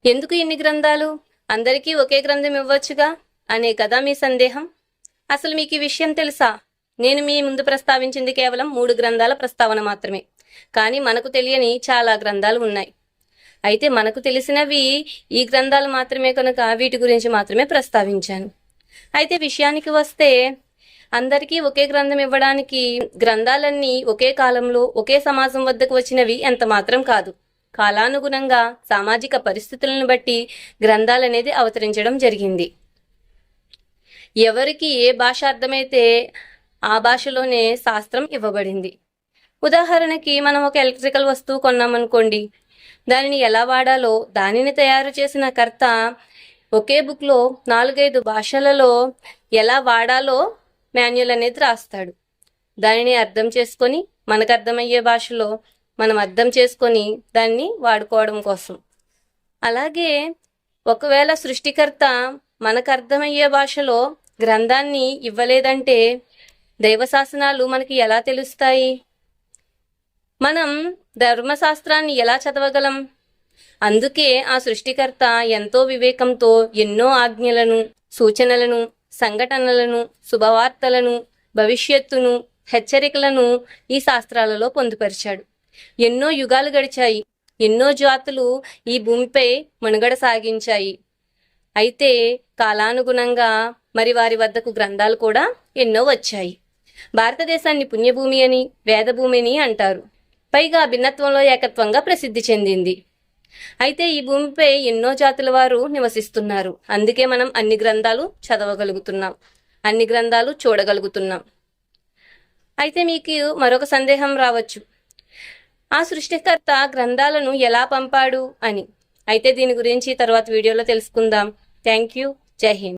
ఎందుకు ఇన్ని గ్రంథాలు? అందరికీ ఒకే గ్రంథం ఇవ్వచ్చుగా అనే కదా మీ సందేహం. అసలు మీకు ఈ విషయం తెలుసా? నేను మీ ముందు ప్రస్తావించింది కేవలం 3 గ్రంథాల ప్రస్తావన మాత్రమే. కానీ మనకు తెలియని చాలా గ్రంథాలు ఉన్నాయి. అయితే మనకు తెలిసినవి ఈ గ్రంథాలు మాత్రమే కనుక వీటి గురించి మాత్రమే ప్రస్తావించాను. అయితే విషయానికి వస్తే, అందరికీ ఒకే గ్రంథం ఇవ్వడానికి గ్రంథాలన్నీ ఒకే కాలంలో ఒకే సమాజం వద్దకు వచ్చినవి ఎంత మాత్రం కాదు. కాలానుగుణంగా సామాజిక పరిస్థితులను బట్టి గ్రంథాలనేది అవతరించడం జరిగింది. ఎవరికి ఏ భాష అర్థమైతే ఆ భాషలోనే శాస్త్రం ఇవ్వబడింది. ఉదాహరణకి మనం ఒక ఎలక్ట్రికల్ వస్తువు కొన్నామనుకోండి, దానిని ఎలా వాడాలో దానిని తయారు చేసిన కర్త ఒకే బుక్లో 4-5 భాషలలో ఎలా వాడాలో మాన్యువల్ అనేది రాస్తాడు. దానిని అర్థం చేసుకొని మనకు అర్థమయ్యే భాషలో మనం అర్థం చేసుకొని దాన్ని వాడుకోవడం కోసం. అలాగే ఒకవేళ సృష్టికర్త మనకు అర్థమయ్యే భాషలో గ్రంథాన్ని ఇవ్వలేదంటే దైవశాసనాలు మనకి ఎలా తెలుస్తాయి? మనం ధర్మశాస్త్రాన్ని ఎలా చదవగలం? అందుకే ఆ సృష్టికర్త ఎంతో వివేకంతో ఎన్నో ఆజ్ఞలను, సూచనలను, సంఘటనలను, శుభవార్తలను, భవిష్యత్తును, హెచ్చరికలను ఈ శాస్త్రాలలో పొందుపరిచాడు. ఎన్నో యుగాలు గడిచాయి. ఎన్నో జాతులు ఈ భూమిపై మనుగడ సాగించాయి. అయితే కాలానుగుణంగా మరి వారి వద్దకు గ్రంథాలు కూడా ఎన్నో వచ్చాయి. భారతదేశాన్ని పుణ్యభూమి అని, వేదభూమి అని అంటారు. పైగా భిన్నత్వంలో ఏకత్వంగా ప్రసిద్ధి చెందింది. అయితే ఈ భూమిపై ఎన్నో జాతుల వారు నివసిస్తున్నారు. అందుకే మనం అన్ని గ్రంథాలు చదవగలుగుతున్నాం, అన్ని గ్రంథాలు చూడగలుగుతున్నాం. అయితే మీకు మరొక సందేహం రావచ్చు, ఆ సృష్టికర్త గ్రంథాలను ఎలా పంపాడు అని. అయితే దీని గురించి తర్వాత వీడియోలో తెలుసుకుందాం. Thank you. జై హింద్.